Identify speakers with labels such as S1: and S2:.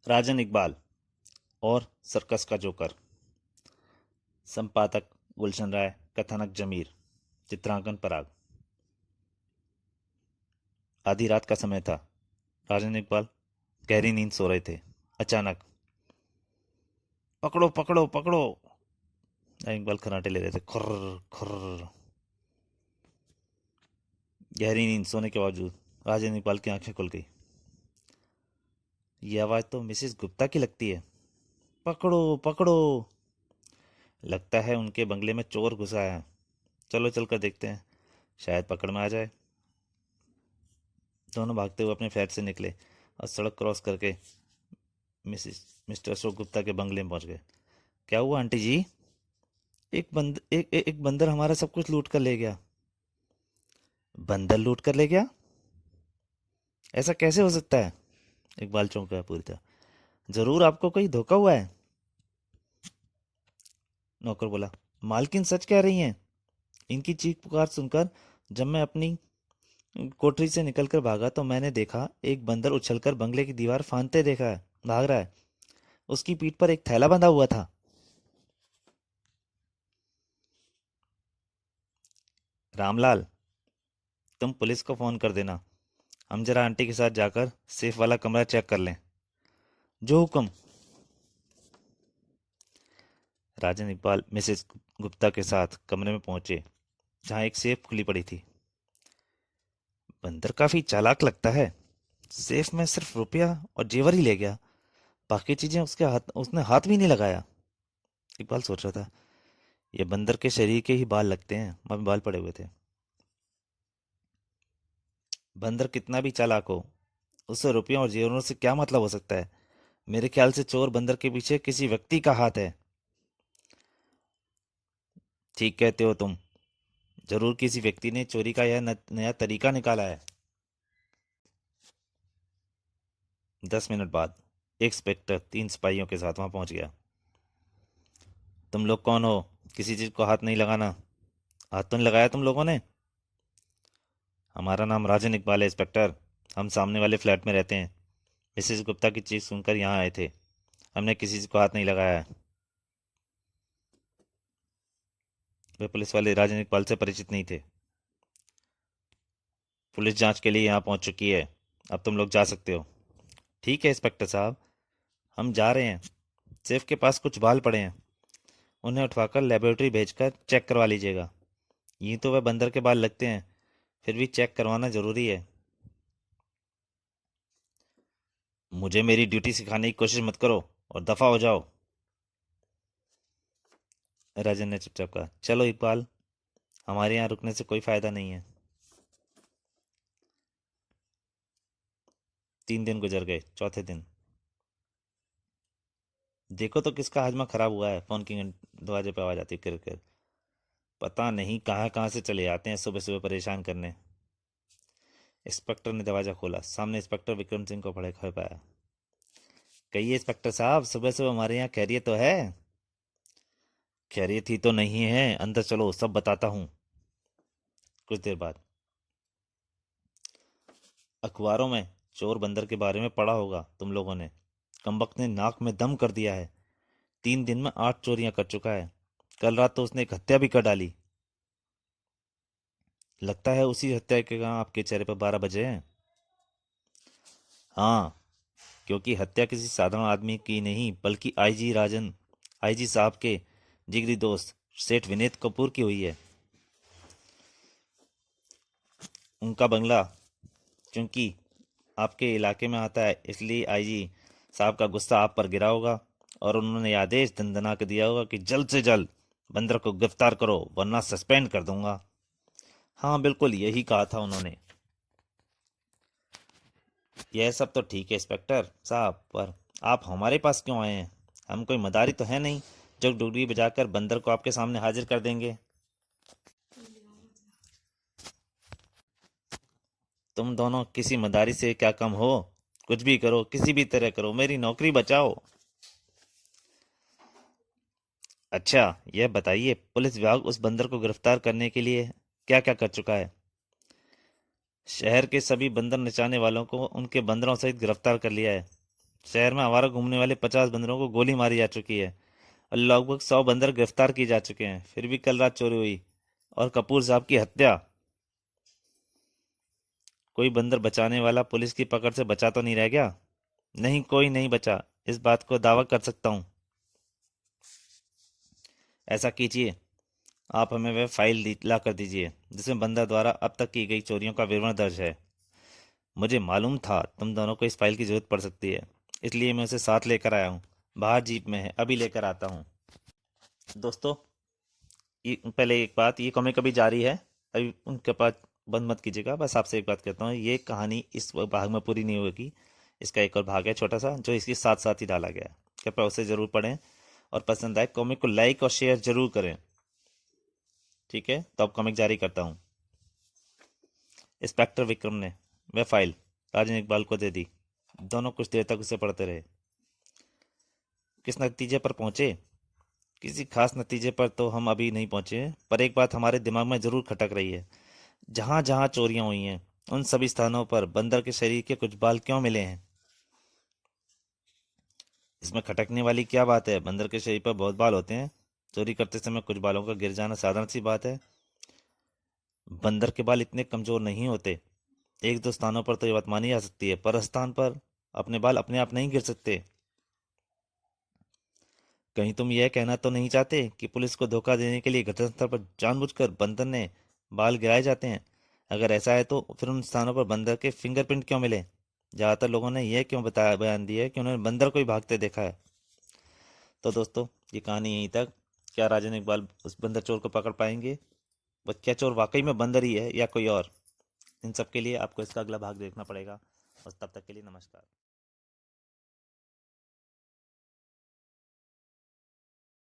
S1: राजन इकबाल और सर्कस का जोकर। संपादक गुलशन राय। कथानक जमीर। चित्रांकन पराग। आधी रात का समय था। राजन इकबाल गहरी नींद सो रहे थे। अचानक पकड़ो पकड़ो पकड़ो। राजन इकबाल खर्राटे ले रहे थे। खुर्र खुर्र। गहरी नींद सोने के बावजूद राजन इकबाल की आंखें खुल गई। ये आवाज तो मिसेस गुप्ता की लगती है। पकड़ो पकड़ो। लगता है उनके बंगले में चोर घुसा है। चलो चलकर देखते हैं, शायद पकड़ में आ जाए। दोनों भागते हुए अपने फ्लैट से निकले और सड़क क्रॉस करके मिस्टर अशोक गुप्ता के बंगले में पहुंच गए। क्या हुआ आंटी जी? एक बंदर हमारा सब कुछ लूट कर ले गया। बंदर लूट कर ले गया? ऐसा कैसे हो सकता है? इकबाल चौंक गया पूरी तरह। जरूर आपको कोई धोखा हुआ है। नौकर बोला। मालकिन सच कह रही हैं। इनकी चीख पुकार सुनकर जब मैं अपनी कोठरी से निकलकर भागा तो मैंने देखा एक बंदर उछलकर बंगले की दीवार फांदते देखा है, भाग रहा है। उसकी पीठ पर एक थैला बंधा हुआ था। रामलाल, तुम पुलिस को फोन कर देना। हम जरा आंटी के साथ जाकर सेफ वाला कमरा चेक कर लें। जो हुक्म। राजन इकबाल मिसेस गुप्ता के साथ कमरे में पहुंचे जहां एक सेफ खुली पड़ी थी। बंदर काफी चालाक लगता है। सेफ में सिर्फ रुपया और जेवर ही ले गया, बाकी चीजें उसने हाथ भी नहीं लगाया। इकबाल सोच रहा था, ये बंदर के शरीर के ही बाल लगते हैं। मुंह में बाल पड़े हुए थे। बंदर कितना भी चालाक हो, उसे रुपयों और जेवरों से क्या मतलब हो सकता है? मेरे ख्याल से चोर बंदर के पीछे किसी व्यक्ति का हाथ है। ठीक कहते हो तुम। जरूर किसी व्यक्ति ने चोरी का यह नया तरीका निकाला है। 10 मिनट बाद एक इंस्पेक्टर 3 सिपाहियों के साथ वहां पहुंच गया। तुम लोग कौन हो? किसी चीज को हाथ नहीं लगाना। हाथ तो नहीं लगाया तुम लोगों ने? हमारा नाम राजन इकबाल है इंस्पेक्टर। हम सामने वाले फ्लैट में रहते हैं। मिसेस गुप्ता की चीख सुनकर यहाँ आए थे। हमने किसी चीज को हाथ नहीं लगाया है। वे पुलिस वाले राजन इकबाल से परिचित नहीं थे। पुलिस जांच के लिए यहाँ पहुंच चुकी है। अब तुम लोग जा सकते हो। ठीक है इंस्पेक्टर साहब, हम जा रहे हैं। सेफ के पास कुछ बाल पड़े हैं, उन्हें उठवाकर लेबोरेटरी भेजकर चेक करवा लीजिएगा। यूं तो वह बंदर के बाल लगते हैं, फिर भी चेक करवाना जरूरी है। मुझे मेरी ड्यूटी सिखाने की कोशिश मत करो और दफा हो जाओ। राजन ने चुपचाप कहा। चलो इकबाल, हमारे यहाँ रुकने से कोई फायदा नहीं है। 3 दिन गुजर गए। चौथे दिन देखो तो किसका हाजमा खराब हुआ है। फोन की दरवाजे पे आवाज आती कर कर। पता नहीं कहाँ कहाँ से चले आते हैं सुबह सुबह परेशान करने। इंस्पेक्टर ने दरवाजा खोला। सामने इंस्पेक्टर विक्रम सिंह को खड़े खड़े पाया। कहिए इंस्पेक्टर साहब, सुबह सुबह हमारे यहाँ खैरियत तो है? खैरियत ही तो नहीं है, अंदर चलो सब बताता हूँ। कुछ देर बाद अखबारों में चोर बंदर के बारे में पढ़ा होगा तुम लोगों ने। कमबख्त ने नाक में दम कर दिया है। 3 दिन में 8 चोरियां कर चुका है। कल रात तो उसने एक हत्या भी कर डाली। लगता है उसी हत्या के कारण आपके चेहरे पर 12 बजे हैं। हाँ, क्योंकि हत्या किसी साधारण आदमी की नहीं बल्कि आईजी साहब के जिगरी दोस्त सेठ विनीत कपूर की हुई है। उनका बंगला क्योंकि आपके इलाके में आता है, इसलिए आईजी साहब का गुस्सा आप पर गिरा होगा और उन्होंने ये आदेश दंदना के दिया होगा कि जल्द से जल्द बंदर को गिरफ्तार करो वरना सस्पेंड कर दूंगा। हाँ बिल्कुल यही कहा था उन्होंने। यह सब तो ठीक है इंस्पेक्टर साहब, पर आप हमारे पास क्यों आए हैं? हम कोई मदारी तो है नहीं जो डुगडुगी बजाकर बंदर को आपके सामने हाजिर कर देंगे। तुम दोनों किसी मदारी से क्या कम हो? कुछ भी करो, किसी भी तरह करो, मेरी नौकरी बचाओ। अच्छा, यह बताइए पुलिस विभाग उस बंदर को गिरफ्तार करने के लिए क्या क्या कर चुका है? शहर के सभी बंदर नचाने वालों को उनके बंदरों सहित गिरफ्तार कर लिया है। शहर में आवारा घूमने वाले 50 बंदरों को गोली मारी जा चुकी है और लगभग 100 बंदर गिरफ्तार किए जा चुके हैं। फिर भी कल रात चोरी हुई और कपूर साहब की हत्या। कोई बंदर बचाने वाला पुलिस की पकड़ से बचा तो नहीं रह गया? नहीं, कोई नहीं बचा, इस बात को दावा कर सकता हूँ। ऐसा कीजिए, आप हमें वह फाइल ला कर दीजिए जिसमें बंदर द्वारा अब तक की गई चोरियों का विवरण दर्ज है। मुझे मालूम था तुम दोनों को इस फाइल की जरूरत पड़ सकती है, इसलिए मैं उसे साथ लेकर आया हूँ। बाहर जीप में है, अभी लेकर आता हूँ। दोस्तों, पहले एक बात, ये कॉमिक अभी जारी है, अभी उनके पास बंद मत कीजिएगा। बस आपसे एक बात कहता हूँ, ये कहानी इस भाग में पूरी नहीं होगी। इसका एक और भाग है छोटा सा जो इसके साथ साथ ही डाला गया है। कृपया उसे ज़रूर पढ़ें और पसंद आए कॉमिक को लाइक और शेयर जरूर करें। ठीक है, तो अब कॉमिक जारी करता हूँ। इंस्पेक्टर विक्रम ने वह फाइल राजन इकबाल को दे दी। दोनों कुछ देर तक उसे पढ़ते रहे। किस नतीजे पर पहुंचे? किसी खास नतीजे पर तो हम अभी नहीं पहुंचे, पर एक बात हमारे दिमाग में जरूर खटक रही है। जहां जहां चोरियां हुई हैं उन सभी स्थानों पर बंदर के शरीर के कुछ बाल क्यों मिले हैं? इसमें खटकने वाली क्या बात है? बंदर के शरीर पर बहुत बाल होते हैं। चोरी करते समय कुछ बालों का गिर जाना साधारण सी बात है। बंदर के बाल इतने कमजोर नहीं होते। एक दो स्थानों पर तो ये बात मानी जा सकती है, पर स्थान पर अपने बाल अपने आप नहीं गिर सकते। कहीं तुम यह कहना तो नहीं चाहते कि पुलिस को धोखा देने के लिए घटनास्थल पर जानबूझकर बंदर ने बाल गिराए जाते हैं? अगर ऐसा है तो फिर उन स्थानों पर बंदर के फिंगरप्रिंट क्यों मिले? ज्यादातर लोगों ने यह क्यों बताया, बयान दिया है कि उन्होंने बंदर को ही भागते देखा है। तो दोस्तों, ये कहानी यहीं तक। क्या राजन इकबाल उस बंदर चोर को पकड़ पाएंगे? वह क्या चोर वाकई में बंदर ही है या कोई और? इन सब के लिए आपको इसका अगला भाग देखना पड़ेगा। और तब तक के लिए नमस्कार।